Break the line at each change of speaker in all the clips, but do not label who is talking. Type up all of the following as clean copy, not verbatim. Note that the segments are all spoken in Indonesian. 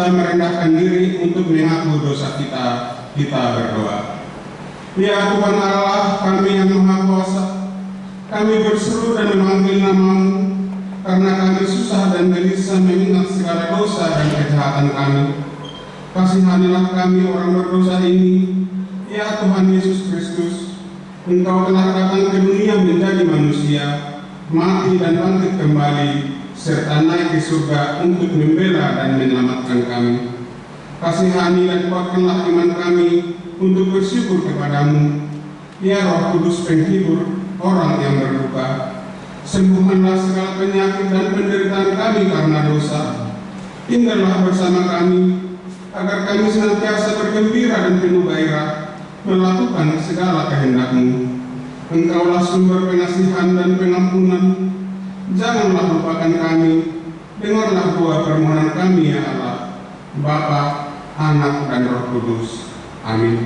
sudah merendahkan diri untuk mengaku dosa kita berdoa. Ya Tuhan Allah kami yang Maha Kuasa, kami berseru dan memanggil nama-Mu, karena kami susah dan gelisah mengingat segala dosa dan kejahatan kami. Kasihanilah kami orang berdosa ini, ya Tuhan Yesus Kristus. Engkau telah datang ke dunia menjadi manusia, mati dan bangkit kembali, serta naik ke surga untuk membela dan menyelamatkan kami. Kasihani dan kuatkanlah iman kami untuk bersyukur kepadamu, ya Roh Kudus penghibur orang yang berduka. Sembuhkanlah segala penyakit dan penderitaan kami karena dosa. Tinggallah bersama kami, agar kami senantiasa bergembira dan penuh gairah melakukan segala kehendak-Mu. Engkaulah sumber pengasihan dan pengampunan. Janganlah lupakan kami. Dengarlah doa permohonan kami ya Allah, Bapa, Anak, dan Roh Kudus. Amin.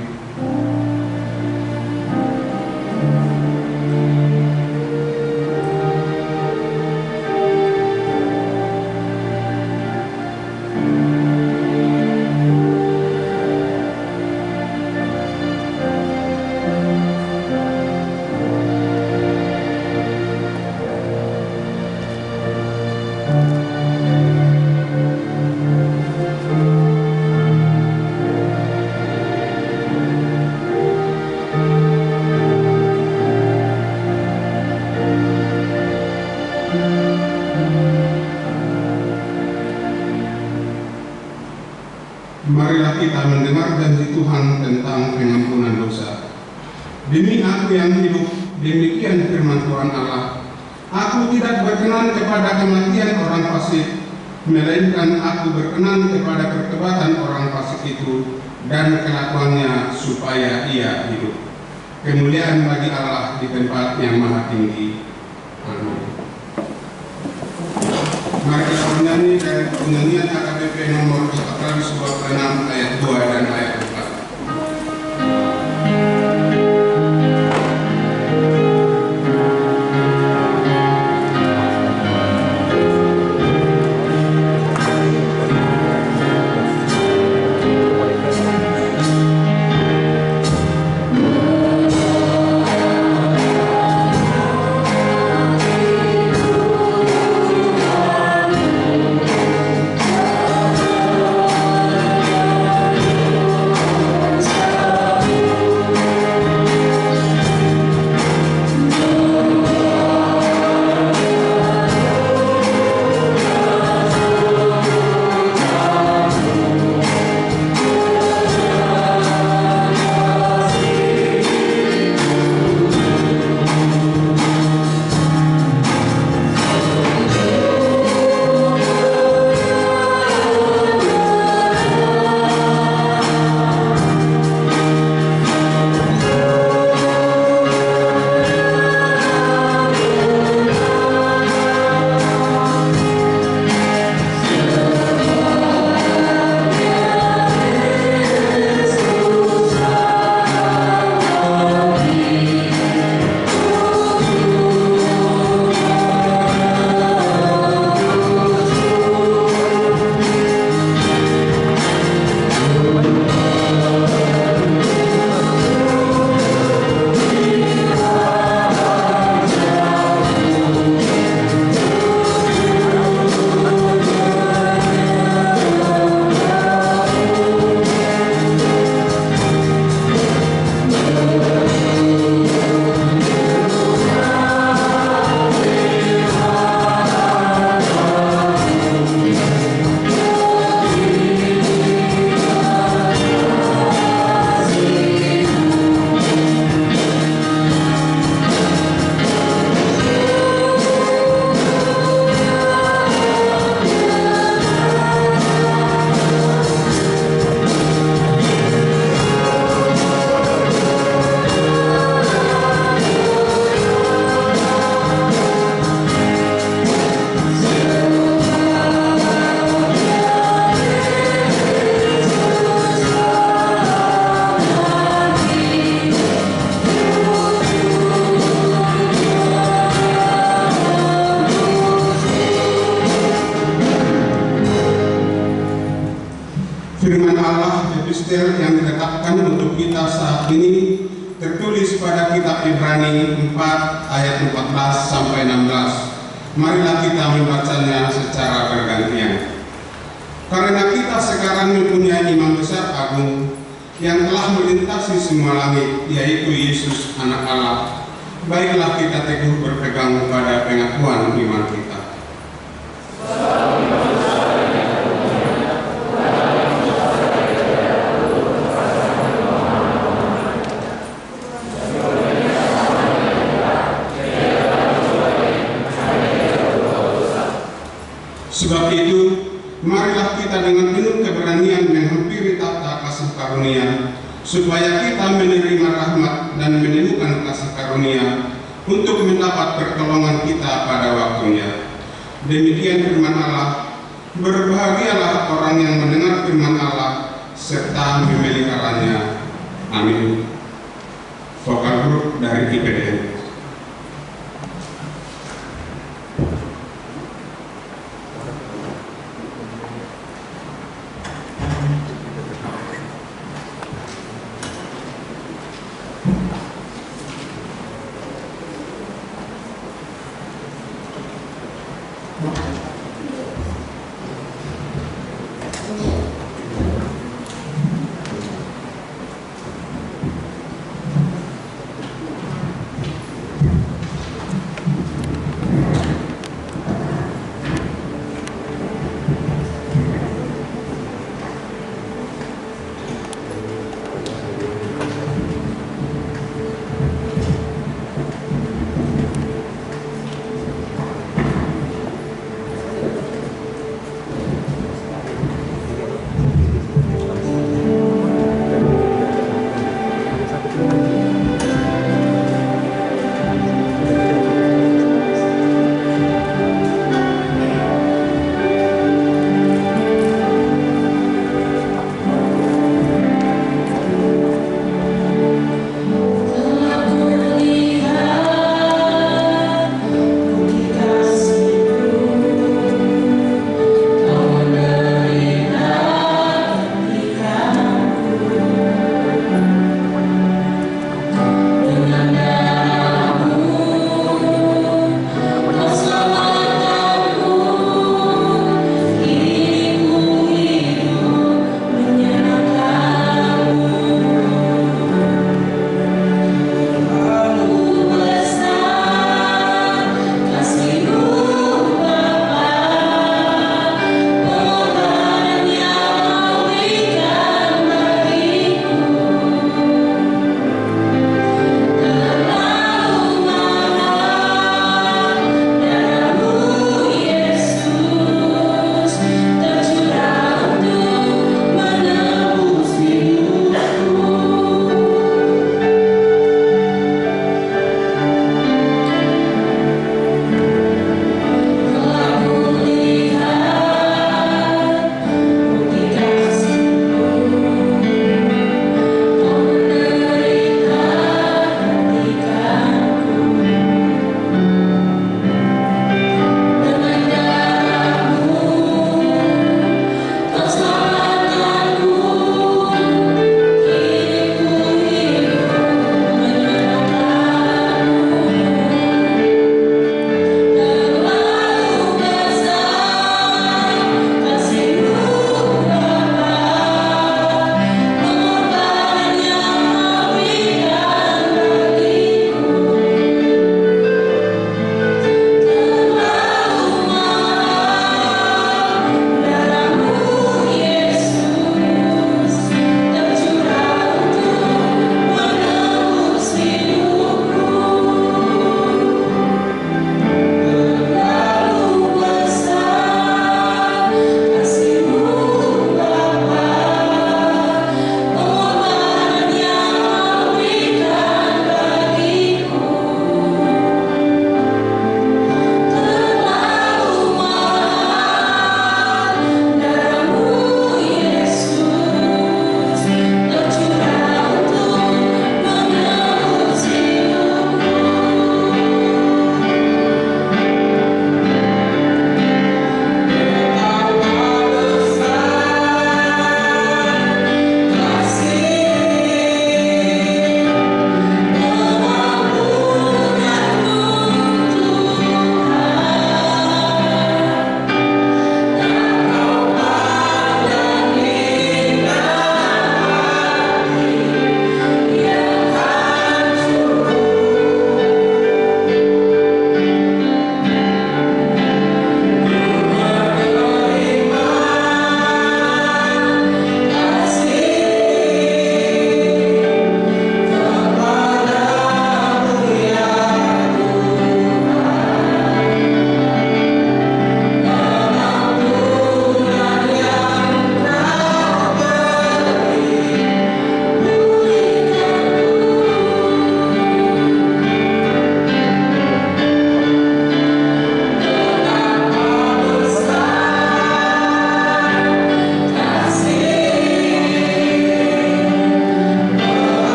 Marilah kita mendengar janji Tuhan tentang pengampunan dosa. Demi Aku yang hidup, demikian firman Tuhan Allah, Aku tidak berkenan kepada kematian orang fasik, melainkan Aku berkenan kepada pertobatan orang fasik itu dan kelakuannya supaya ia hidup. Kemuliaan bagi Allah di tempat yang maha tinggi. Amin. Mari kita menyanyi dari penyanyian AKBP nomor 426 ayat 2 dan ayat 4.
Oh
magister yang ditetapkan untuk kita saat ini tertulis pada kitab Ibrani 4 ayat 14 sampai 16. Marilah kita membacanya secara bergantian. Karena kita sekarang mempunyai imam besar agung yang telah melintasi semua langit, yaitu Yesus Anak Allah. Baiklah kita teguh berpegang pada pengakuan iman kita. Sebab itu, marilah kita dengan penuh keberanian menghampiri tahta kasih karunia, supaya kita menerima rahmat dan menemukan kasih karunia untuk mendapat pertolongan kita pada waktunya. Demikian firman Allah. Berbahagialah orang yang mendengar firman Allah serta memeliharanya. Amin. Vokal grup dari IPDN.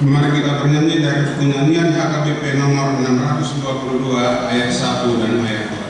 Mari kita bernyanyi dari penyanyian HKBP nomor 622 ayat 1 dan ayat 2.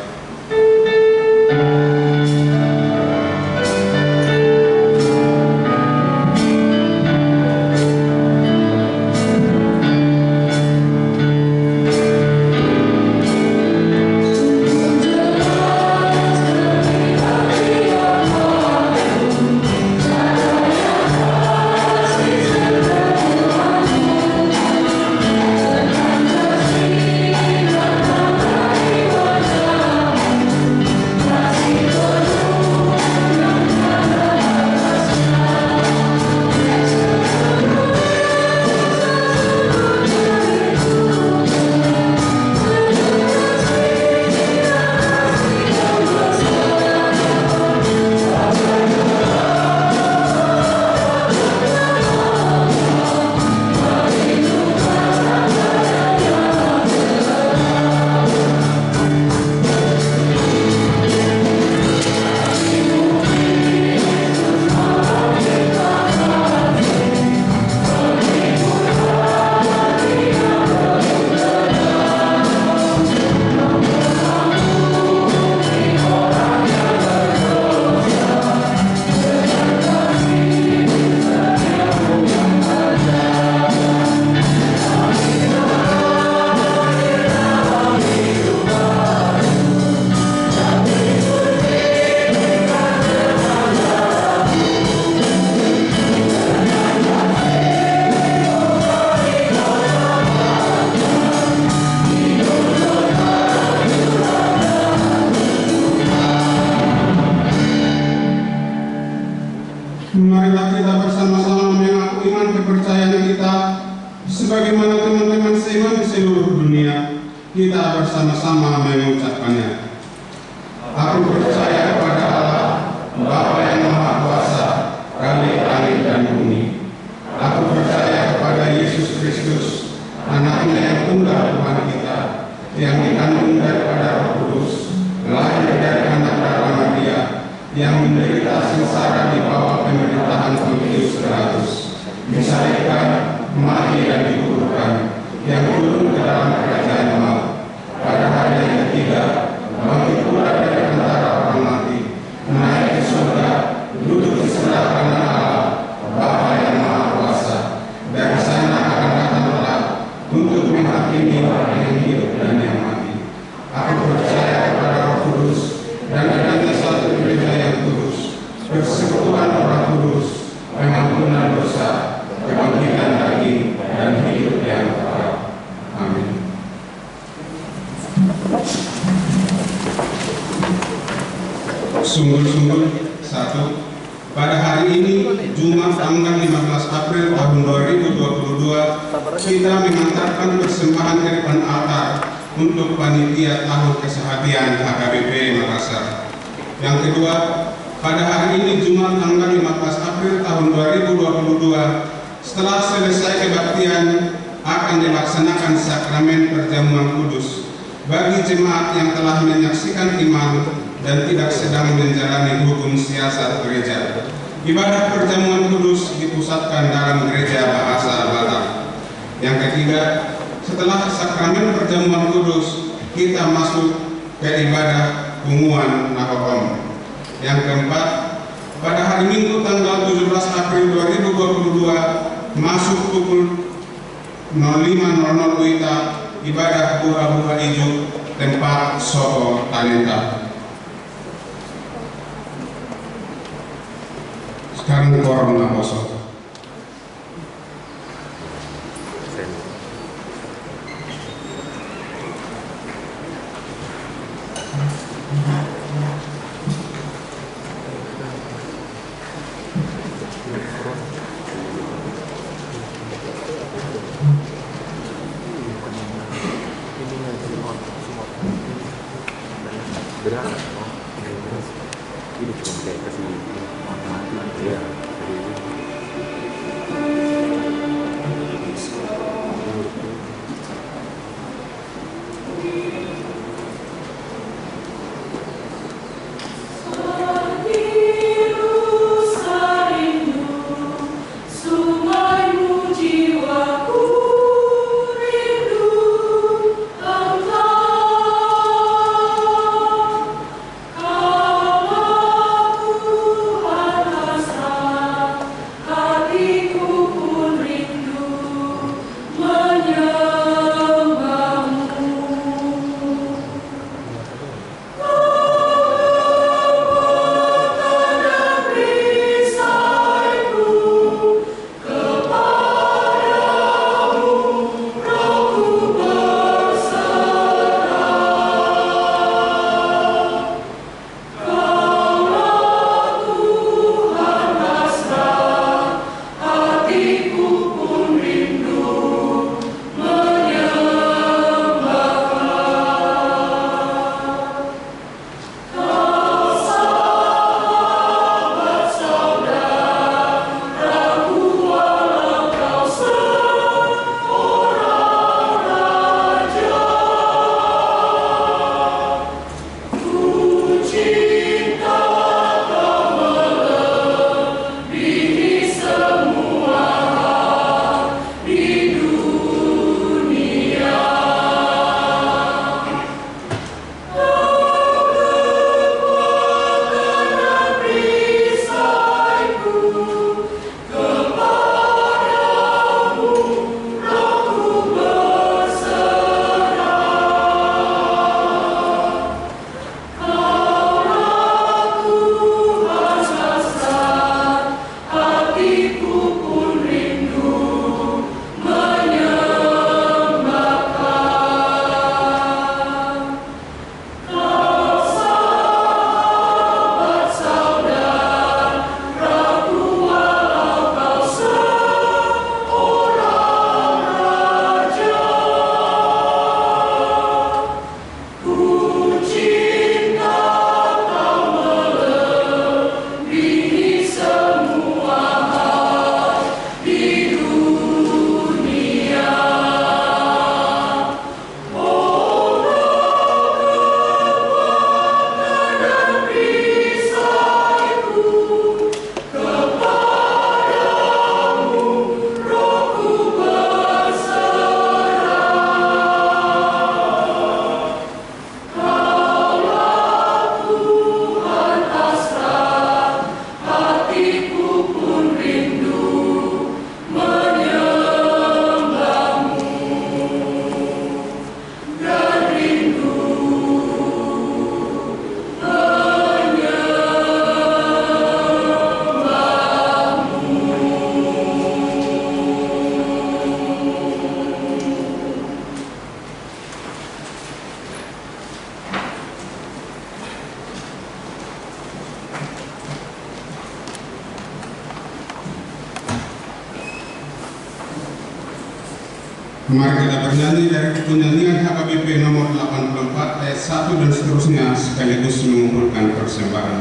Marilah kita bersama-sama mengaku iman kepercayaan kita sebagaimana teman-teman seiman di seluruh dunia. Kita bersama-sama mengucapkannya. Aku percaya kepada Allah, Bapa yang Maha Kuasa, Khalik langit dan bumi. Aku percaya kepada Yesus Kristus, Anaknya yang tunggal Tuhan kita, yang dikandung daripada Roh Kudus, lahir dari anak darah Maria, yang menderita sengsara di bawah pemerintahan Pontius Pilatus, disalibkan, mati dan dikuburkan, yang turun ke dalam kerajaan maut. Pada hari yang ketiga, bangkit pula dari antara orang mati, naik ke surga, duduk di sebelah kanan Allah, Bapa yang Maha Kuasa. Dari sana akan datang kelak untuk menghakimi orang yang hidup dan yang mati. Aku percaya kepada Roh Kudus dan adanya satu gereja yang kudus, persekutuan Orang Kudus, pengampunan dosa, kebangkitan daging, dan hidup yang kekal. Amin. Sungguh-sungguh, 1. Pada hari ini, Jumat tanggal 15 April tahun 2022, kita mengantarkan persembahan ke depan altar untuk panitia tahun kesehatian HKBP Makassar. Yang kedua, pada hari ini Jumat tanggal 15 April tahun 2022, setelah selesai kebaktian akan dilaksanakan sakramen perjamuan kudus bagi jemaat yang telah menyaksikan iman dan tidak sedang menjalani hukum siasat gereja. Ibadah perjamuan kudus dipusatkan dalam gereja bahasa Batak. Yang ketiga, setelah sakramen perjamuan kudus, kita masuk ke ibadah unguan Nahokom. Yang keempat, pada hari Minggu tanggal 17 April 2022, masuk pukul 05.00 WITA, ibadah buah-buah hijau tempat Soko Talenta. Sekarang Corona kosong.
Ini cuma kayak kasih mati ya.
Mari kita bernyanyi dari penyanyian HKBP nomor 84 ayat 1 dan seterusnya sekaligus mengumpulkan persembahan.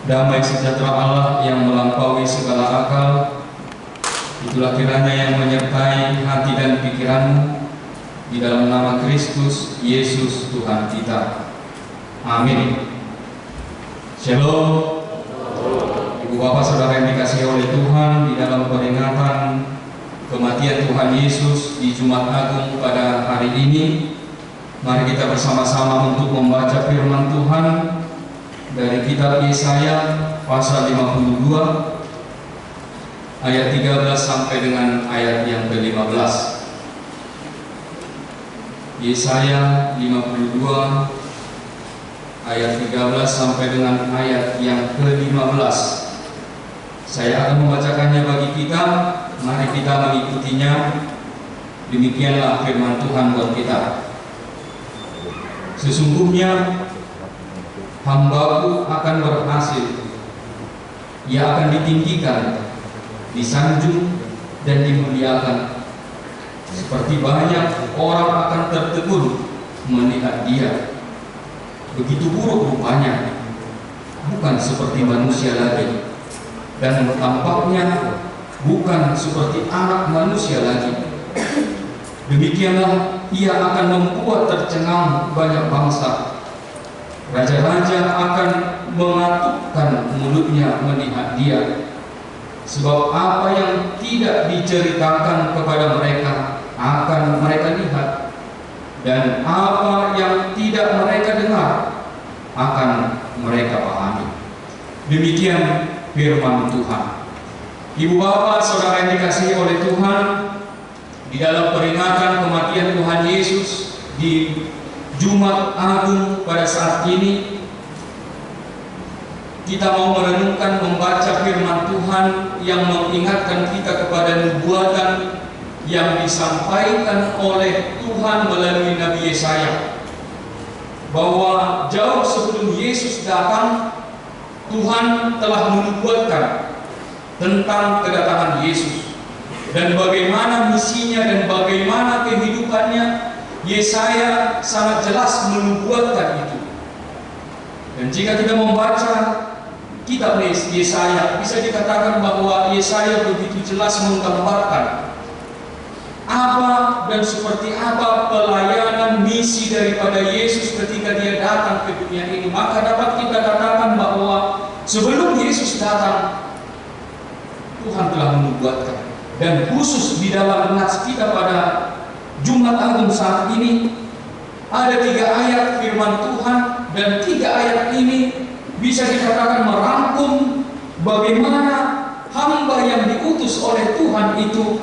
Damai sejahtera Allah yang melampaui segala akal Itulah kiranya yang menyertai hati dan pikiranmu, di dalam nama Kristus Yesus Tuhan kita. Amin. Shalom. Ibu bapak saudara yang dikasihi oleh Tuhan, di dalam peringatan kematian Tuhan Yesus di Jumat Agung pada hari ini, mari kita bersama-sama untuk membaca firman Tuhan dari kitab Yesaya pasal 52 ayat 13 sampai dengan ayat yang ke-15. Yesaya 52 ayat 13 sampai dengan ayat yang ke-15. Saya akan membacakannya bagi kita, mari kita mengikutinya. Demikianlah firman Tuhan buat kita. Sesungguhnya hamba-Ku akan berhasil, ia akan ditinggikan, disanjung dan dimuliakan. Seperti banyak orang akan tertegun melihat dia. Begitu buruk rupanya, bukan seperti manusia lagi, dan tampaknya bukan seperti anak manusia lagi. Demikianlah ia akan membuat tercengang banyak bangsa. Raja-raja akan mengatukkan mulutnya melihat dia. Sebab apa yang tidak diceritakan kepada mereka akan mereka lihat, dan apa yang tidak mereka dengar akan mereka pahami. Demikian firman Tuhan. Ibu bapak saudara yang dikasihi oleh Tuhan, di dalam peringatan kematian Tuhan Yesus di Jumat Agung pada saat ini, kita mau merenungkan, membaca firman Tuhan yang mengingatkan kita kepada nubuatan yang disampaikan oleh Tuhan melalui Nabi Yesaya, bahwa jauh sebelum Yesus datang, Tuhan telah menubuatkan tentang kedatangan Yesus dan bagaimana misinya dan bagaimana kehidupannya. Yesaya sangat jelas menubuatkan itu. Dan jika kita membaca kitab Yesaya, bisa dikatakan bahwa Yesaya begitu jelas menggambarkan apa dan seperti apa pelayanan misi daripada Yesus ketika dia datang ke dunia ini. Maka dapat kita katakan bahwa sebelum Yesus datang, Tuhan telah menubuatkan. Dan khusus di dalam nats kita pada Jumat Agung saat ini, ada 3 ayat firman Tuhan, dan 3 ayat ini bisa dikatakan merangkum bagaimana hamba yang diutus oleh Tuhan itu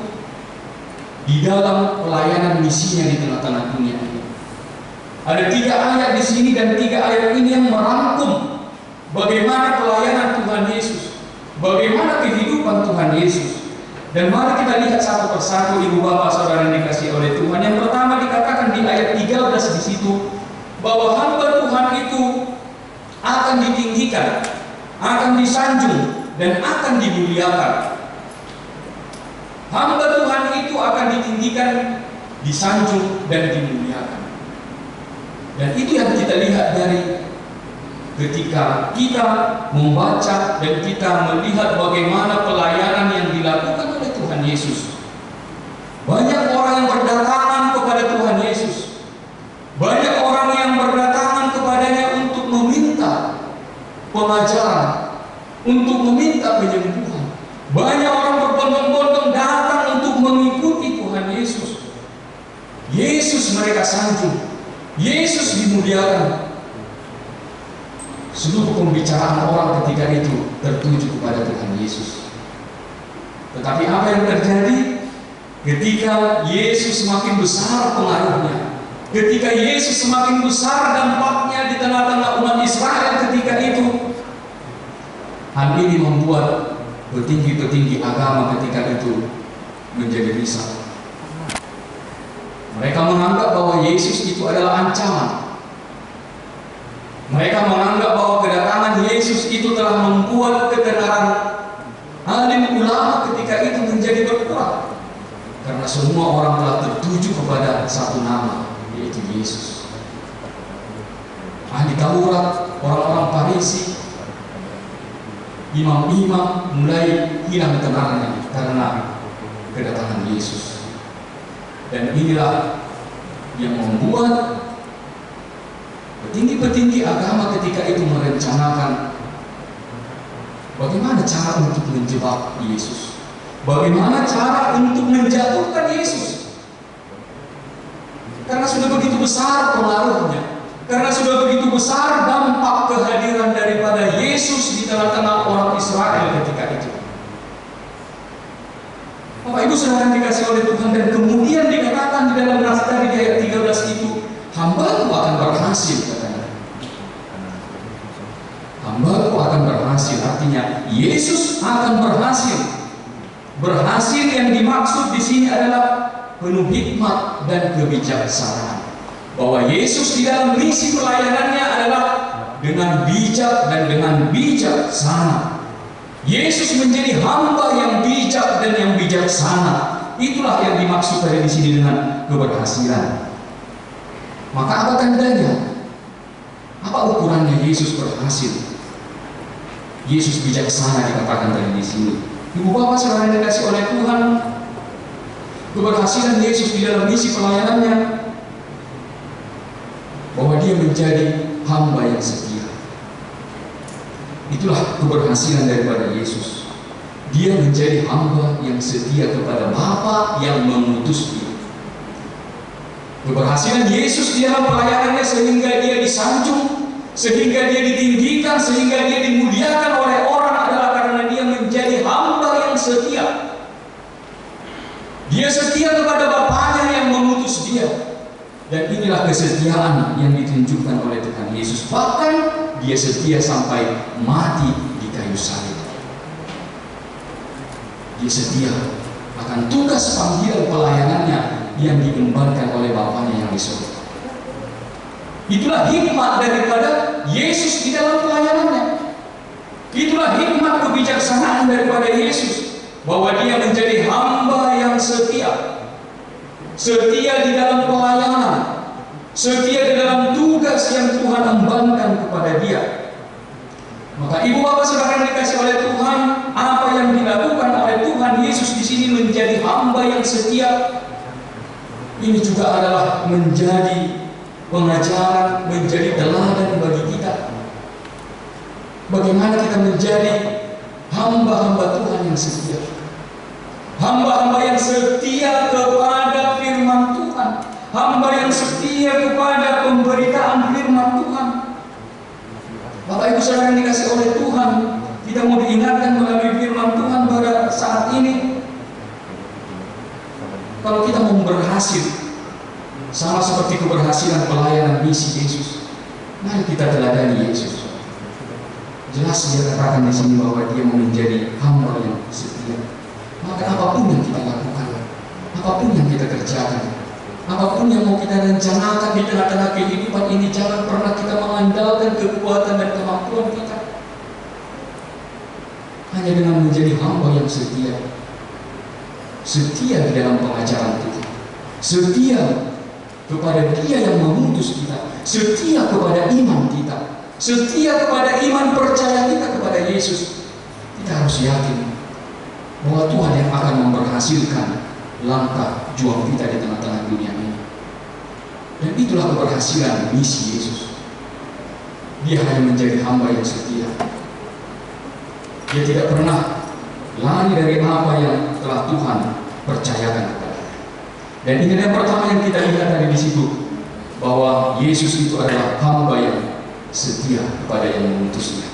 di dalam pelayanan misinya di tengah-tengah dunia ini. Ada 3 ayat di sini, dan 3 ayat ini yang merangkum bagaimana pelayanan Tuhan Yesus, bagaimana kehidupan Tuhan Yesus. Dan mari kita lihat satu persatu, ibu bapak saudara yang dikasihi oleh Tuhan. Yang pertama dikatakan di ayat 13 di situ, bahwa hamba Tuhan itu akan ditinggikan, akan disanjung, dan akan dimuliakan. Hamba Tuhan itu akan ditinggikan, disanjung, dan dimuliakan. Dan itu yang kita lihat dari ketika kita membaca dan kita melihat bagaimana pelayanan yang dilakukan oleh Tuhan Yesus. Banyak orang yang berdatangan kepada Tuhan Yesus. Banyak orang yang berdatangan kepadanya untuk meminta pengajaran, untuk meminta penyembuhan. Banyak orang berbondong-bondong datang untuk mengikuti Tuhan Yesus. Yesus mereka sanjung, Yesus dimuliakan. Seluruh pembicaraan orang ketika itu tertuju kepada Tuhan Yesus. Tetapi apa yang terjadi ketika Yesus semakin besar pengaruhnya, ketika Yesus semakin besar dampaknya di tengah-tengah umat Israel ketika itu, hal ini membuat petinggi-petinggi agama ketika itu menjadi risau. Mereka menganggap bahwa Yesus itu adalah ancaman. Mereka menganggap bahwa kedatangan Yesus itu telah membuat ketenaran alim ulama ketika itu menjadi berkurang, karena semua orang telah tertuju kepada satu nama, yaitu Yesus. Ahli Taurat, orang-orang Farisi, imam-imam mulai hilang tenangnya karena kedatangan Yesus. Dan inilah yang membuat petinggi-petinggi agama ketika itu merencanakan bagaimana cara untuk menjebak Yesus, bagaimana cara untuk menjatuhkan Yesus. Karena sudah begitu besar pengaruhnya, karena sudah begitu besar dampak kehadiran daripada Yesus di tengah-tengah orang Israel ketika itu. Bapak Ibu saudara dikasih oleh Tuhan, dan kemudian dikatakan di dalam nas tadi di ayat 13 itu, hamba-Mu akan berhasil, katanya. Hamba-Mu akan berhasil, artinya Yesus akan berhasil. Berhasil yang dimaksud di sini adalah penuh hikmat dan kebijaksanaan. Bahwa Yesus di dalam misi pelayanannya adalah dengan bijak dan dengan bijaksana. Yesus menjadi hamba yang bijak dan yang bijaksana. Itulah yang dimaksud dari di sini dengan keberhasilan. Maka apa tandanya? Apa ukurannya Yesus berhasil? Yesus bijaksana dikatakan tadi di sini. Ibu bapak saudara yang dikasih oleh Tuhan, keberhasilan Yesus di dalam misi pelayanannya bahwa dia menjadi hamba yang setia. Itulah keberhasilan daripada Yesus. Dia menjadi hamba yang setia kepada Bapa yang mengutus dia. Keberhasilan Yesus di dalam pelayanannya sehingga dia disanjung, sehingga dia ditinggikan, sehingga dia dimuliakan oleh orang adalah karena dia menjadi hamba yang setia. Dia setia kepada Bapaknya yang mengutus dia. Dan inilah kesetiaan yang ditunjukkan oleh Tuhan Yesus. Bahkan dia setia sampai mati di kayu salib. Dia setia akan tugas panggilan pelayanannya yang diembankan oleh Bapaknya yang di surga. Itulah hikmat daripada Yesus di dalam pelayanannya. Itulah hikmat kebijaksanaan daripada Yesus, bahwa dia menjadi hamba yang setia. Setia di dalam pelayanan, setia di dalam tugas yang Tuhan embankan kepada dia. Maka ibu bapak saudara yang dikasih oleh Tuhan, apa yang dilakukan oleh Tuhan Yesus di sini menjadi hamba yang setia, ini juga adalah menjadi pengajaran, menjadi teladan bagi kita. Bagaimana kita menjadi hamba-hamba Tuhan yang setia, hamba-hamba yang setia kepada firman Tuhan, hamba yang setia kepada pemberitaan firman Tuhan. Bapak Ibu saudara yang dikasih oleh Tuhan, kita mau diingatkan melalui firman Tuhan pada saat ini, kalau kita mau berhasil, sama seperti keberhasilan pelayanan misi Yesus, mari kita teladani Yesus. Jelas dia katakan di sini bahwa dia mau menjadi hamba yang setia. Maka apapun yang kita lakukan, apapun yang kita kerjakan, apapun yang mau kita rencanakan di tengah-tengah kehidupan ini, jangan pernah kita mengandalkan kekuatan dan kemampuan kita. Hanya dengan menjadi hamba yang setia. Setia di dalam pengajaran Tuhan, setia kepada Dia yang mengutus kita, setia kepada iman kita, setia kepada iman percaya kita kepada Yesus. Kita harus yakin bahwa Tuhan yang akan memberhasilkan langkah juang kita di tengah-tengah dunia ini. Dan itulah keberhasilan misi Yesus. Dia hanya menjadi hamba yang setia. Dia tidak pernah lari dari apa yang telah Tuhan percayakan kepadanya. Dan ini yang pertama yang kita lihat dari di situ, bahwa Yesus itu adalah hamba yang setia kepada yang mengutusnya.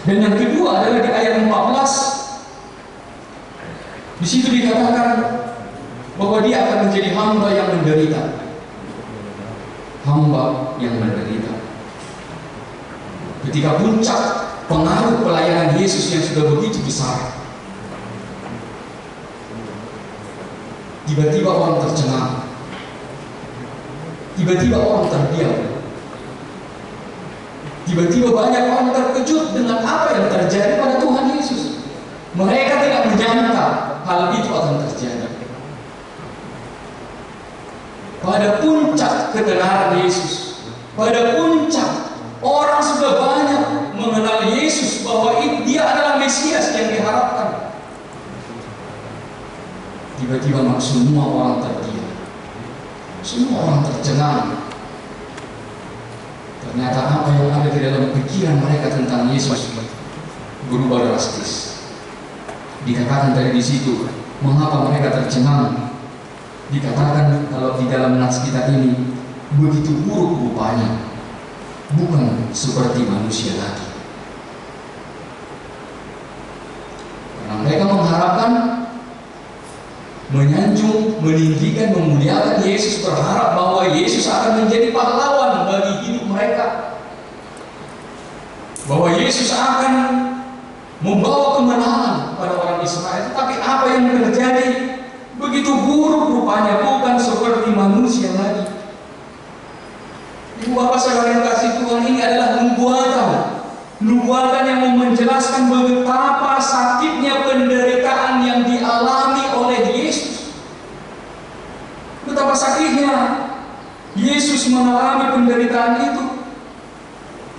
Dan yang kedua adalah di ayat 14. Di situ dikatakan bahwa dia akan menjadi hamba yang menderita. Hamba yang menderita. Ketika puncak pengaruh pelayanan Yesus yang sudah begitu besar, tiba-tiba orang tercengang, tiba-tiba orang terdiam, tiba-tiba banyak orang terkejut dengan apa yang terjadi pada Tuhan Yesus. Mereka tidak menyangka hal itu akan terjadi. Pada puncak ketenaran Yesus, pada puncak orang sudah banyak mengenal Yesus bahwa dia adalah Mesias yang diharapkan. Tiba-tiba semua orang terdiam, semua orang tercengang. Ternyata apa yang ada di dalam pikiran mereka tentang Yesus berubah drastis. Dikatakan dari di situ, mengapa mereka tercengang? Dikatakan kalau di dalam nas kita ini, begitu buruk rupanya, bukan seperti manusia lagi. Karena mereka mengharapkan, menyanjung, meninggikan, memuliakan Yesus, berharap bahwa Yesus akan menjadi pahlawan bagi hidup mereka, bahwa Yesus akan membawa kemenangan pada orang Israel. Tetapi apa yang terjadi? Begitu buruk rupanya, bukan seperti manusia lagi. Ibu bapak saudara yang kasih Tuhan, ini adalah nubuatan yang mau menjelaskan betapa sakitnya penderitaan yang dialami oleh Yesus. Betapa sakitnya Yesus mengalami penderitaan itu.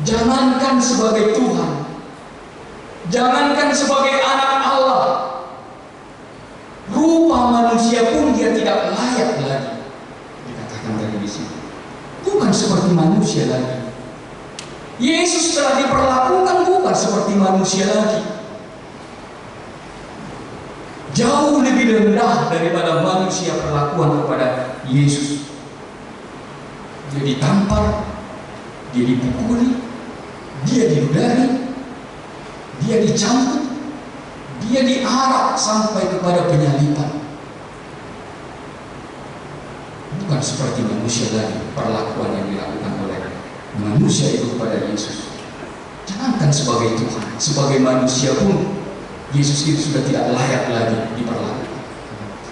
Jangankan sebagai Tuhan, jangankan sebagai anak Allah, rupa manusia pun dia tidak layak lagi. Dikatakan dari di sini, bukan seperti manusia lagi. Yesus telah diperlakukan bukan seperti manusia lagi. Jauh lebih rendah daripada manusia perlakuan kepada Yesus. Dia ditampar, dia dipukuli, dia diludari, dia dicambuk, dia diarak sampai kepada penyaliban. Bukan seperti manusia lagi perlakuan yang dilakukan oleh manusia itu kepada Yesus. Jangankan sebagai Tuhan, sebagai manusia pun Yesus itu sudah tidak layak lagi diperlakukan.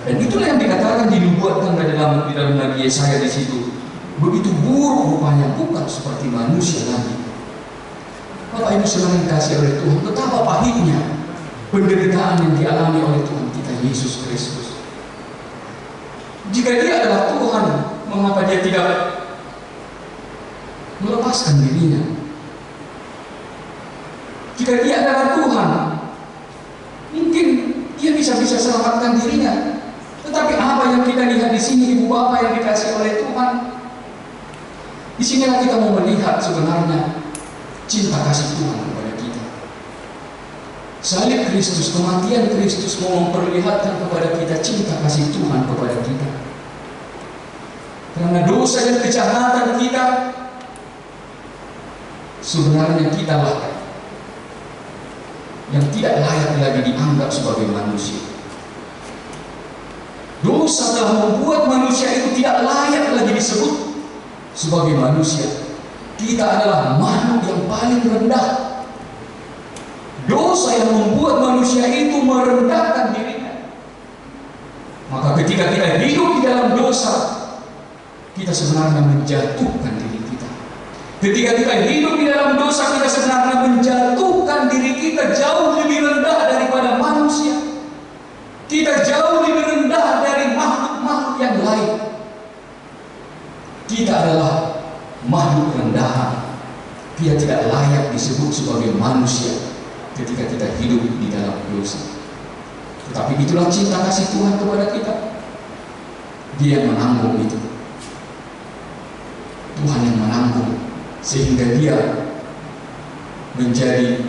Dan itulah yang dikatakan, dinubuatkan di dalam Nabi Yesaya di situ. Begitu buruk rupanya, bukan seperti manusia lagi. Bapak Ibu saudara yang dikasihi oleh Tuhan, betapa pahitnya penderitaan yang dialami oleh Tuhan kita Yesus Kristus. Jika Dia adalah Tuhan, mengapa Dia tidak melepaskan dirinya? Jika Dia adalah Tuhan, mungkin Dia bisa selamatkan dirinya. Tetapi apa yang kita lihat di sini, ibu bapak yang dikasihi oleh Tuhan, di sinilah kita mau melihat sebenarnya cinta kasih Tuhan kepada kita. Salib Kristus, kematian Kristus mau memperlihatkan kepada kita cinta kasih Tuhan kepada kita. Karena dosa dan kejahatan kita, sebenarnya kitalah yang tidak layak lagi dianggap sebagai manusia. Dosa telah membuat manusia itu tidak layak lagi disebut sebagai manusia. Kita adalah makhluk yang paling rendah. Dosa yang membuat manusia itu merendahkan dirinya. Maka ketika kita hidup di dalam dosa, kita sebenarnya menjatuhkan diri kita. Ketika kita hidup di dalam dosa, kita sebenarnya menjatuhkan diri kita jauh lebih rendah daripada manusia. Kita jauh lebih rendah dari makhluk-makhluk yang lain. Kita adalah makhluk rendahan. Dia tidak layak disebut sebagai manusia ketika kita hidup di dalam dosa. Tetapi itulah cinta kasih Tuhan kepada kita. Dia yang menanggung itu. Tuhan yang menanggung sehingga Dia menjadi,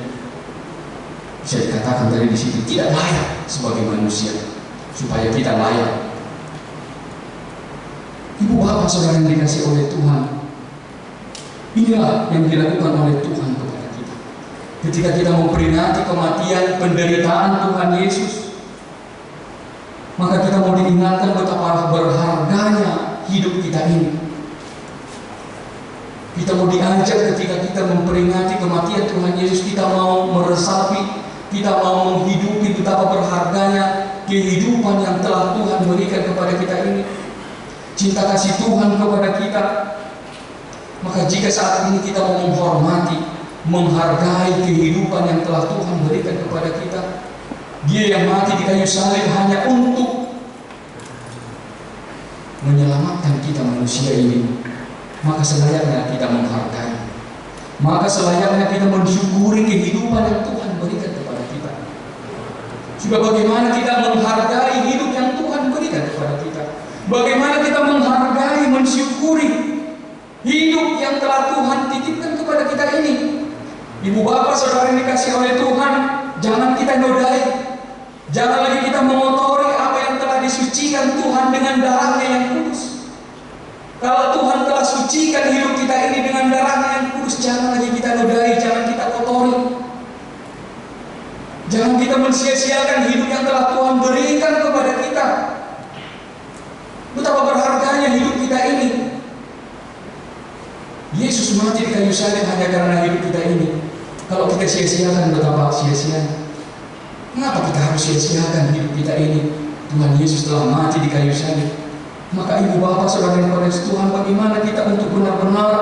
bisa dikatakan dari di situ, tidak layak sebagai manusia, supaya kita layak. Ibu bapak saudara yang dikasihi oleh Tuhan, inilah yang dilakukan oleh Tuhan kepada kita. Ketika kita memperingati kematian, penderitaan Tuhan Yesus, maka kita mau diingatkan betapa berharganya hidup kita ini. Kita mau diajak ketika kita memperingati kematian Tuhan Yesus, kita mau meresapi, kita mau menghidupi betapa berharganya kehidupan yang telah Tuhan berikan kepada kita ini. Cinta kasih Tuhan kepada kita. Maka jika saat ini kita mau menghormati, menghargai kehidupan yang telah Tuhan berikan kepada kita, Dia yang mati di kayu salib hanya untuk menyelamatkan kita manusia ini, maka selayaknya kita menghargai, maka selayaknya kita mensyukuri kehidupan yang Tuhan berikan kepada kita. Juga bagaimana kita menghargai hidup yang Tuhan berikan Bagaimana kita menghargai, mensyukuri hidup yang telah Tuhan titipkan kepada kita ini. Ibu bapak saudara yang dikasih oleh Tuhan, jangan kita nodai, jangan lagi kita mengotori apa yang telah disucikan Tuhan dengan darahnya yang kudus. Kalau Tuhan telah sucikan hidup kita ini dengan darahnya yang kudus, jangan lagi kita nodai, jangan kita kotori. Jangan kita mensia-siakan hidup yang telah Tuhan berikan kepada kita. Betapa berharganya hidup kita ini. Yesus mati di kayu salib hanya karena hidup kita ini. Kalau kita sia-siakan, betapa sia-sianya. Mengapa kita harus sia-siakan hidup kita ini? Tuhan Yesus telah mati di kayu salib. Maka ibu bapak saudara yang dikasihi Tuhan, bagaimana kita untuk benar-benar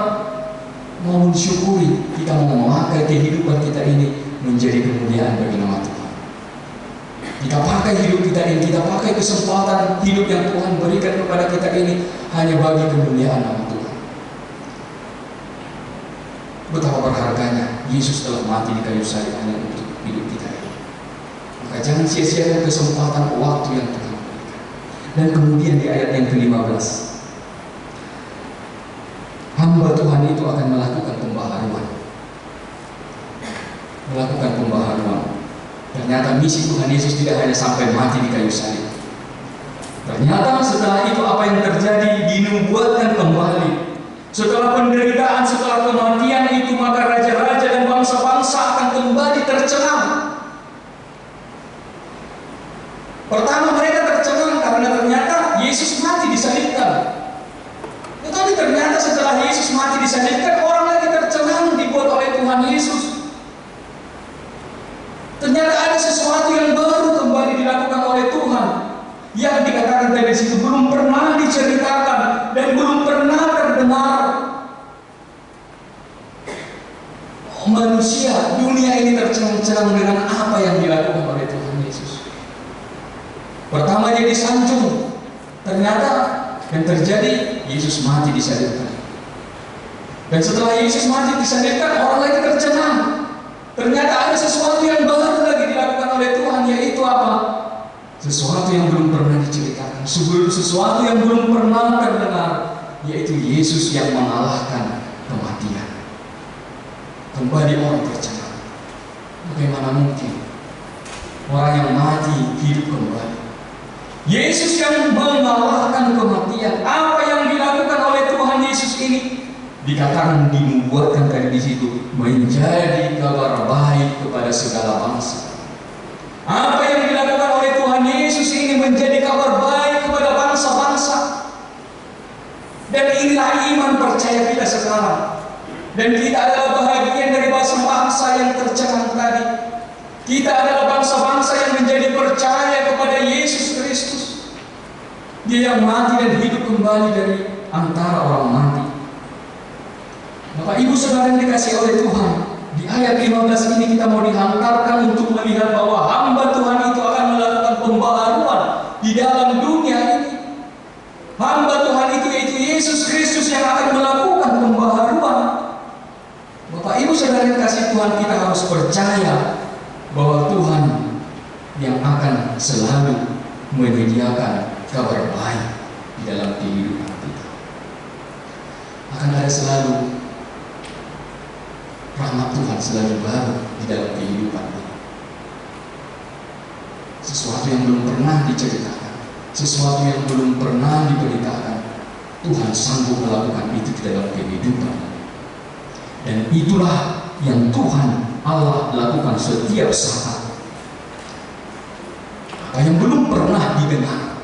mau mensyukuri, kita mau memakai kehidupan kita ini menjadi kemuliaan bagi nama Tuhan. Kita pakai hidup kita ini, kita pakai kesempatan hidup yang Tuhan berikan kepada kita ini hanya bagi kemuliaan nama Tuhan. Betapa berharganya Yesus telah mati di kayu salib hanya untuk hidup kita ini. Maka jangan sia-siakan kesempatan waktu yang Tuhan berikan. Dan kemudian di ayat yang ke-15, hamba Tuhan itu akan melakukan pembaharuan. Melakukan pembaharuan. Ternyata misi Tuhan Yesus tidak hanya sampai mati di kayu salib. Ternyata setelah itu apa yang terjadi dinubuatkan kembali. Setelah penderitaan, setelah kematian itu, maka raja-raja dan bangsa-bangsa akan kembali tercengang. Pertama mereka tercengang karena ternyata Yesus mati disalibkan. Tetapi ternyata setelah Yesus mati disalibkan, orang lagi tercengang dibuat oleh Tuhan Yesus. Ternyata ada sesuatu yang baru kembali dilakukan oleh Tuhan, yang dikatakan dari situ belum pernah diceritakan dan belum pernah terdengar. Manusia, dunia ini tercengang-cengang dengan apa yang dilakukan oleh Tuhan Yesus. Pertama dia disanjung, ternyata yang terjadi Yesus mati disalibkan. Dan setelah Yesus mati disalibkan, orang lagi tercengang. Ternyata ada sesuatu yang baru lagi dilakukan oleh Tuhan, yaitu apa? Sesuatu yang belum pernah diceritakan, sesuatu yang belum pernah terdengar, yaitu Yesus yang mengalahkan kematian. Kembali orang tercengang. Bagaimana mungkin orang yang mati hidup kembali? Yesus yang mengalahkan kematian. Apa yang dilakukan oleh Tuhan Yesus ini dikatakan dinubuatkan dari di situ menjadi kabar baik kepada segala bangsa. Apa yang dilakukan oleh Tuhan Yesus ini menjadi kabar baik kepada bangsa-bangsa. Dan inilah iman percaya kita sekarang. Dan kita adalah bahagian dari bangsa-bangsa yang tercengang tadi. Kita adalah bangsa-bangsa yang menjadi percaya kepada Yesus Kristus. Dia yang mati dan hidup kembali dari antara orang mati. Bapak Ibu Saudara yang dikasihi oleh Tuhan, di ayat 15 ini kita mau dihantarkan untuk melihat bahwa hamba Tuhan itu akan melakukan pembaharuan di dalam dunia ini. Hamba Tuhan itu yaitu Yesus Kristus yang akan melakukan pembaharuan. Bapak Ibu Saudara yang kasih Tuhan, kita harus percaya bahwa Tuhan yang akan selalu menyediakan kabar baik di dalam kehidupan kita. Akan ada selalu rahmat Tuhan selalu baru di dalam kehidupan kita. Sesuatu yang belum pernah diceritakan, sesuatu yang belum pernah diberitakan, Tuhan sanggup melakukan itu di dalam kehidupan. Dan itulah yang Tuhan Allah lakukan setiap saat. Apa yang belum pernah didengar,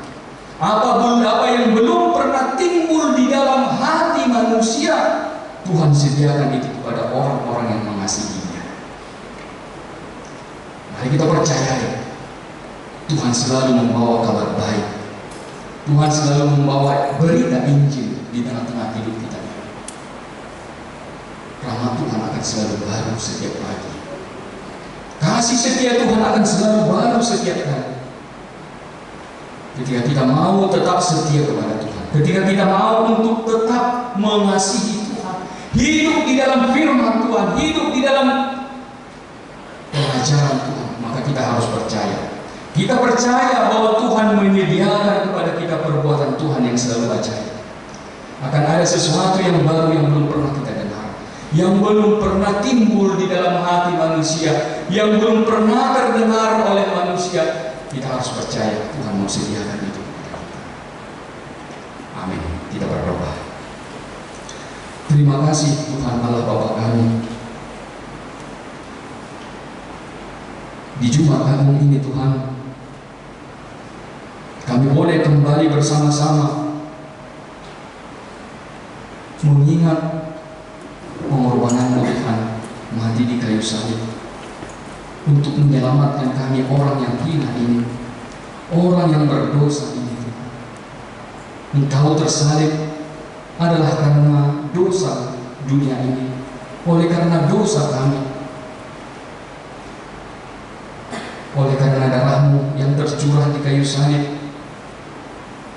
apa yang belum pernah timbul di dalam hati manusia, Tuhan sediakan itu kepada orang-orang yang mengasihinya. Mari kita percaya, Tuhan selalu membawa kabar baik. Tuhan selalu membawa berita Injil di tengah-tengah hidup kita. Rahmat Tuhan akan selalu baru setiap pagi. Kasih setia Tuhan akan selalu baru setiap hari. Ketika kita mau tetap setia kepada Tuhan, ketika kita mau untuk tetap mengasihi Tuhan, hidup di dalam firman Tuhan, hidup di dalam pengajaran Tuhan, maka kita harus percaya. Kita percaya bahwa Tuhan menyediakan kepada kita perbuatan Tuhan yang ada sesuatu yang baru yang belum pernah kita dengar, yang belum pernah timbul di dalam hati manusia, yang belum pernah terdengar oleh manusia. Kita harus percaya Tuhan mau sediakan itu. Amin. Kita berdoa. Terima kasih Tuhan Allah Bapa kami. Di Jumat Agung ini Tuhan, kami boleh kembali bersama-sama mengingat pengorbanan Tuhan mati di kayu salib untuk menyelamatkan kami orang yang hina ini, orang yang berdosa ini. Engkau tersalib adalah karena dosa dunia ini, oleh karena dosa kami, oleh karena darah-Mu yang tercurah di kayu salib,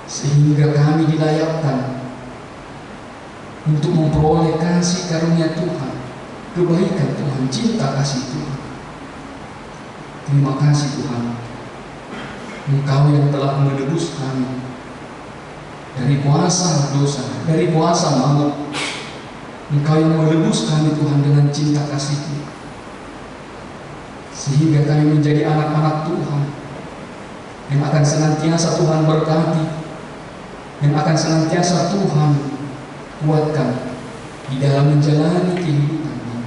sehingga kami dilayakkan untuk memperoleh kasih karunia Tuhan, kebaikan Tuhan, cinta kasih Tuhan. Terima kasih Tuhan, Engkau yang telah menebus kami dari kuasa dosa, dari kuasa maut. Engkau yang menebus kami Tuhan dengan cinta kasih-Mu, sehingga kami menjadi anak-anak Tuhan yang akan senantiasa Tuhan berkati, yang akan senantiasa Tuhan kuatkan di dalam menjalani kehidupan ini.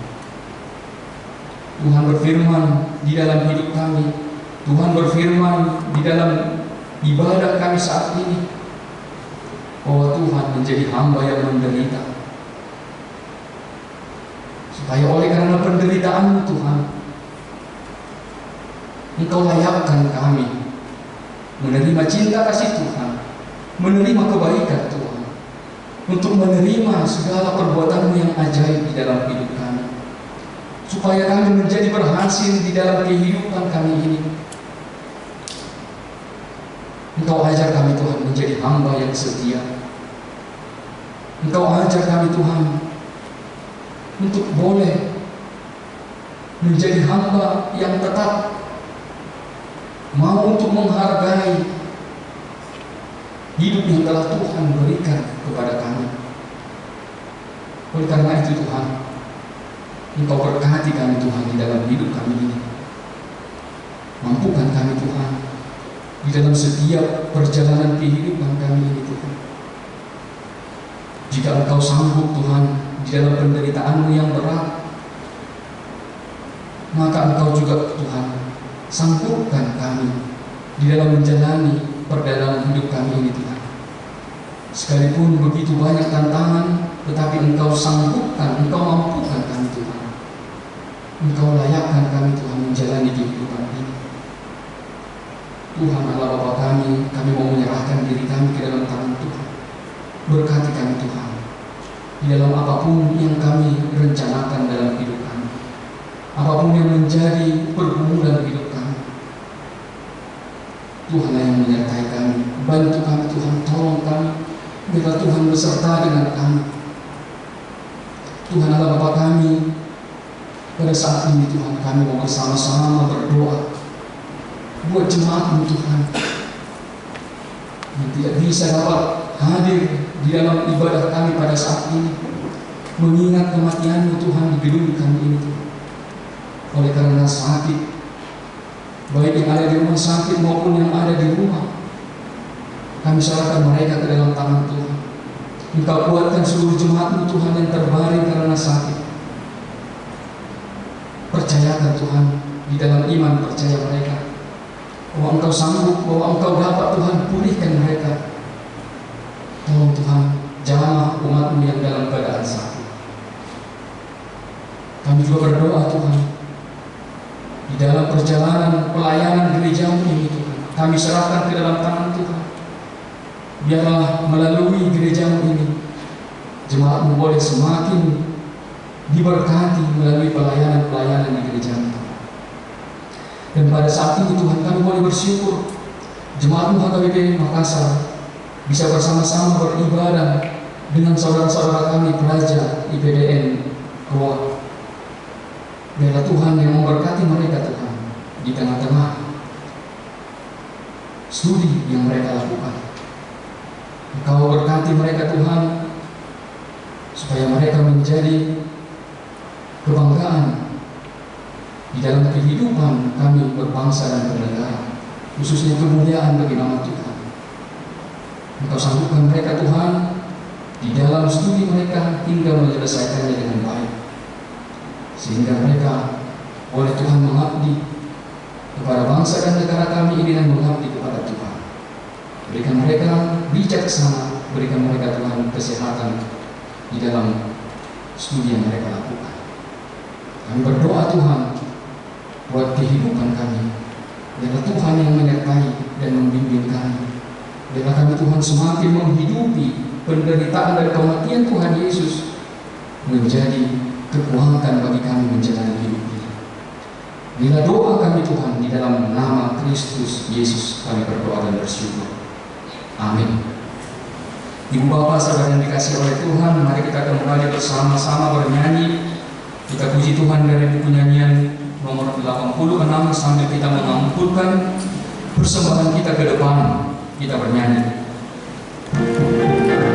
Tuhan berfirman di dalam hidup kami, Tuhan berfirman di dalam ibadah kami saat ini, bahwa Tuhan menjadi hamba yang menderita, supaya oleh karena penderitaan Tuhan, Engkau layakkan kami menerima cinta kasih Tuhan, menerima kebaikan Tuhan, untuk menerima segala perbuatan-Mu yang ajaib di dalam hidup kami, supaya kami menjadi berhasil di dalam kehidupan kami ini. Engkau ajar kami Tuhan menjadi hamba yang setia. Engkau ajar kami Tuhan untuk boleh menjadi hamba yang tetap mau untuk menghargai hidup yang telah Tuhan berikan kepada kami. Oleh karena itu Tuhan, Engkau berkati kami Tuhan di dalam hidup kami ini. Mampukan kami Tuhan di dalam setiap perjalanan kehidupan kami ini Tuhan. Jika Engkau sanggup Tuhan di dalam penderitaan-Mu yang berat, maka Engkau juga Tuhan sanggupkan kami di dalam menjalani perjalanan hidup kami ini Tuhan. Sekalipun begitu banyak tantangan, tetapi Engkau sanggupkan, Engkau mampukan kami Tuhan. Engkau layakkan kami Tuhan menjalani kehidupan ini. Tuhan Allah Bapa kami mau menyerahkan diri kami ke dalam tangan Tuhan. Berkati kami Tuhan di dalam apapun yang kami rencanakan dalam hidup kami, apapun yang menjadi pergumulan hidup kami. Tuhan yang menyertai kami, bantu kami Tuhan, tolong kami, biarlah Tuhan beserta dengan kami. Tuhan Allah Bapa kami, pada saat ini Tuhan kami mau bersama-sama berdoa buat jemaat-Mu Tuhan yang tidak bisa dapat hadir di dalam ibadah kami pada saat ini, mengingat kematian-Mu Tuhan di gedung kami ini Tuhan. Oleh karena sakit, baik yang ada di rumah sakit maupun yang ada di rumah, kami serahkan mereka ke dalam tangan Tuhan. Engkau kuatkan seluruh jemaat-Mu Tuhan yang terbaring karena sakit. Percayakan Tuhan di dalam iman, percaya mereka bahwa Engkau sanggup, bahwa Engkau dapat Tuhan pulihkan mereka. Tolong Tuhan, jamah umat-Mu yang dalam keadaan sakit. Kami juga berdoa Tuhan, di dalam perjalanan pelayanan gereja-Mu ini Tuhan, kami serahkan ke dalam tangan Tuhan. Biarlah melalui gereja-Mu ini, jemaat-Mu boleh semakin diberkati melalui pelayanan-pelayanan di gereja-Mu. Dan pada saat ini Tuhan kami boleh bersyukur jemaat-Mu HKBP Makassar bisa bersama-sama beribadah dengan saudara-saudara kami pelajar IPDN Goa. Biarlah Tuhan yang memberkati mereka Tuhan di tengah-tengah studi yang mereka lakukan. Engkau berkati mereka Tuhan
supaya mereka menjadi kebanggaan di dalam kehidupan kami berbangsa dan bernegara, khususnya kemuliaan bagi nama Tuhan. Engkau sanggupkan mereka Tuhan di dalam studi mereka hingga menyelesaikannya dengan baik, sehingga mereka oleh Tuhan mengabdi kepada bangsa dan negara kami ini dan mengabdi kepada Tuhan. Berikan mereka bijaksana, berikan mereka Tuhan kesehatan di dalam studi yang mereka lakukan. Kami berdoa Tuhan buat kehidupan kami. Biarlah Tuhan yang menyertai dan membimbing kami. Biarlah kami Tuhan semakin menghidupi penderitaan dan kematian Tuhan Yesus menjadi kekuatan bagi kami menjalani hidup ini. Bila doa kami Tuhan di dalam nama Kristus Yesus kami berdoa dan bersyukur. Amin. Ibu Bapak saudara yang dikasihi oleh Tuhan, mari kita kembali bersama-sama bernyanyi. Kita puji Tuhan dari buku nyanyian nomor 86 sambil kita mengampunkan persembahan kita ke depan. Kita bernyanyi.
Salah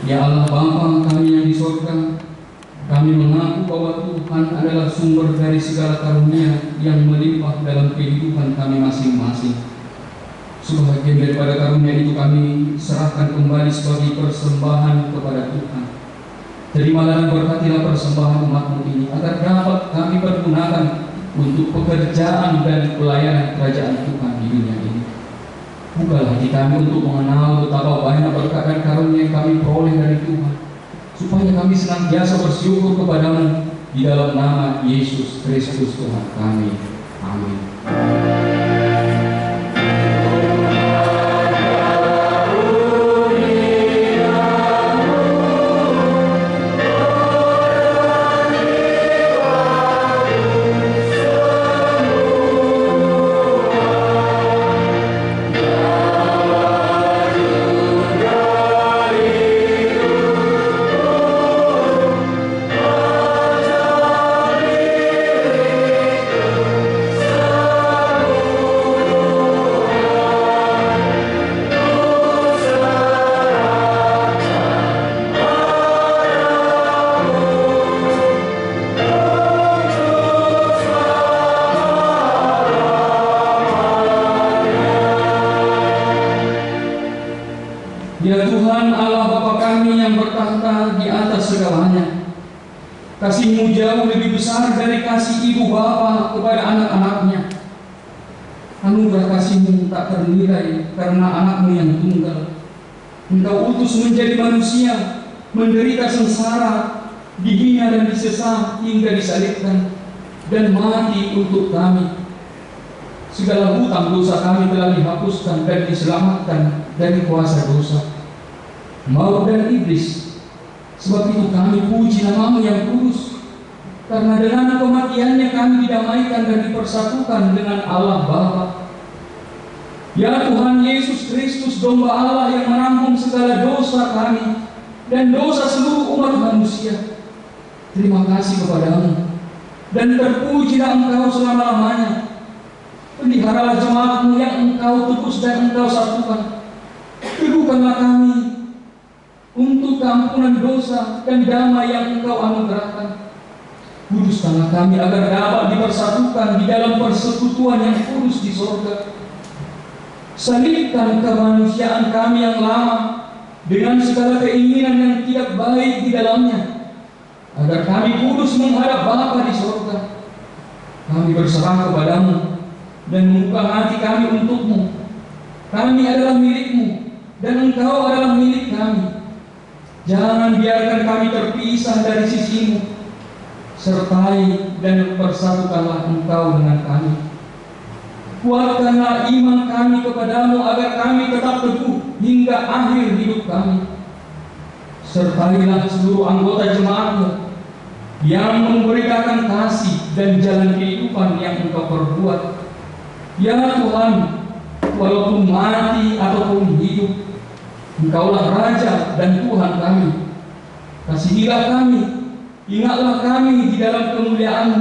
Ya Allah Bapa kami yang di surga, kami mengaku bahwa Tuhan adalah sumber dari segala karunia yang melimpah dalam kehidupan kami masing-masing. Sebagian daripada karunia itu kami serahkan kembali sebagai persembahan kepada Tuhan. Terimalah dan berkatilah persembahan umat-Mu ini, agar dapat kami pergunakan untuk pekerjaan dan pelayanan kerajaan Tuhan di dunia ini. Bukalah hati kami untuk mengenal betapa banyak berkat dan karunia yang kami peroleh dari Tuhan, supaya kami senantiasa bersyukur kepada-Mu di dalam nama Yesus Kristus Tuhan kami. Amin. Ya Tuhan Allah Bapa kami yang bertahta di atas segalanya, kasih-Mu jauh lebih besar dari kasih ibu bapa kepada anak-anaknya. Anugerah kasih-Mu tak ternilai karena anak-Mu yang tunggal. Engkau utus menjadi manusia, menderita sengsara, dihina dan disesah hingga disalibkan dan mati untuk kami. Segala hutang dosa kami telah dihapuskan dan diselamatkan dari kuasa dosa, maut dan iblis. Sebab itu kami puji nama-Mu yang kudus, karena dengan kematian-Nya kami didamaikan dan dipersatukan dengan Allah Bapa. Ya Tuhan Yesus Kristus, domba Allah yang menanggung segala dosa kami dan dosa seluruh umat manusia, terima kasih kepada-Mu dan terpujilah Engkau selama-lamanya. Peliharalah jemaat-Mu yang Engkau tebus dan Engkau satukan. Teguhkanlah kami untuk keampunan dosa dan damai yang Engkau anugerahkan. Kuduskanlah kami agar dapat dipersatukan di dalam persekutuan yang kudus di sorga. Salibkan kemanusiaan kami yang lama dengan segala keinginan yang tidak baik di dalamnya, agar kami kudus menghadap Bapa di sorga. Kami berserah kepada-Mu dan membuka hati kami untuk-Mu. Kami adalah milik-Mu dan Engkau adalah milik kami. Jangan biarkan kami terpisah dari sisi-Mu. Sertai dan persatukanlah Engkau dengan kami. Kuatkanlah iman kami kepada-Mu agar kami tetap teguh hingga akhir hidup kami. Sertailah seluruh anggota jemaat-Mu yang memberitakan kasih dan jalan kehidupan yang Engkau perbuat. Ya Tuhan, walaupun mati ataupun hidup, Engkaulah Raja dan Tuhan kami. Kasihilah kami, ingatlah kami di dalam kemuliaan-Mu,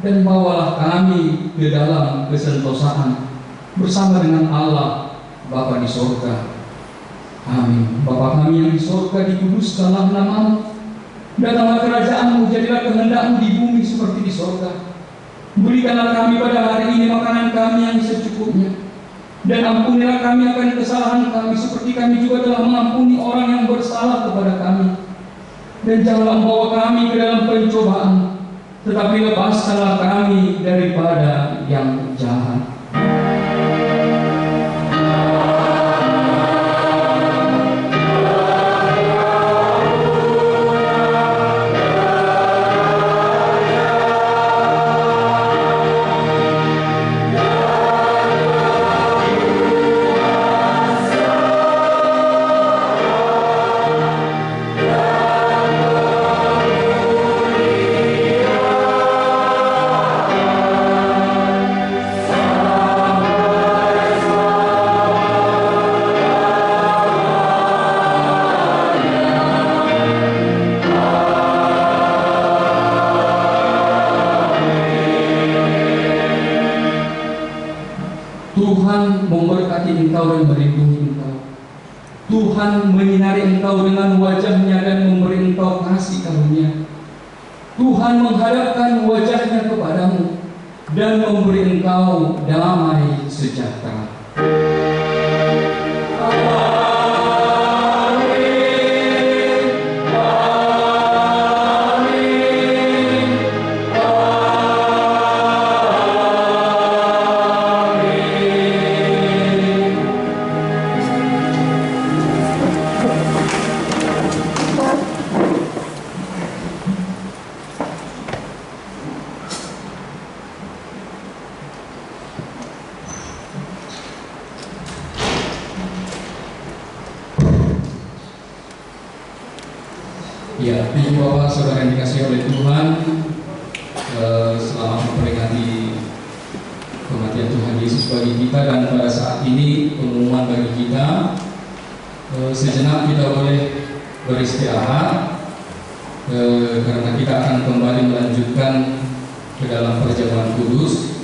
dan bawalah kami ke dalam kesentosaan bersama dengan Allah Bapa di sorga. Amin. Bapa kami yang di sorga, dikuduskanlah nama-Mu. Datanglah kerajaan-Mu, jadilah kehendak-Mu di bumi seperti di sorga. Berikanlah kami pada hari ini makanan kami yang secukupnya, dan ampunilah kami akan kesalahan kami seperti kami juga telah mengampuni orang yang bersalah kepada kami. Dan janganlah membawa kami ke dalam pencobaan, tetapi lepaskanlah kami daripada yang jahat. Tuhan memberkati engkau dan melindungi engkau. Tuhan menyinari engkau dengan wajahnya dan memberi engkau kasih karunia. Tuhan menghadapkan wajahnya kepadamu dan memberi engkau damai sejahtera. Ya, Ibu Bapak Saudara yang dikasihi oleh Tuhan, selamat memperingati kematian Tuhan Yesus bagi kita, dan pada saat ini pengumuman bagi kita, sejenak kita boleh beristirahat karena kita akan kembali melanjutkan ke dalam perjamuan kudus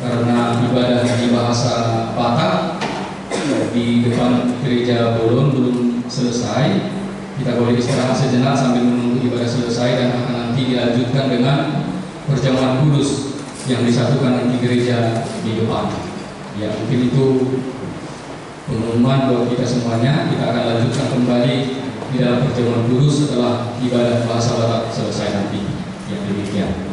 karena ibadah di bahasa Batak di depan gereja Bolon belum selesai. Kita boleh istirahat sejenak sambil menunggu ibadah selesai dan akan nanti dilanjutkan dengan perjamuan kudus yang disatukan nanti gereja di depan. Ya, mungkin itu pengumuman buat kita semuanya. Kita akan lanjutkan kembali di dalam perjamuan kudus setelah ibadah bahasa Batak selesai nanti. Ya, demikian.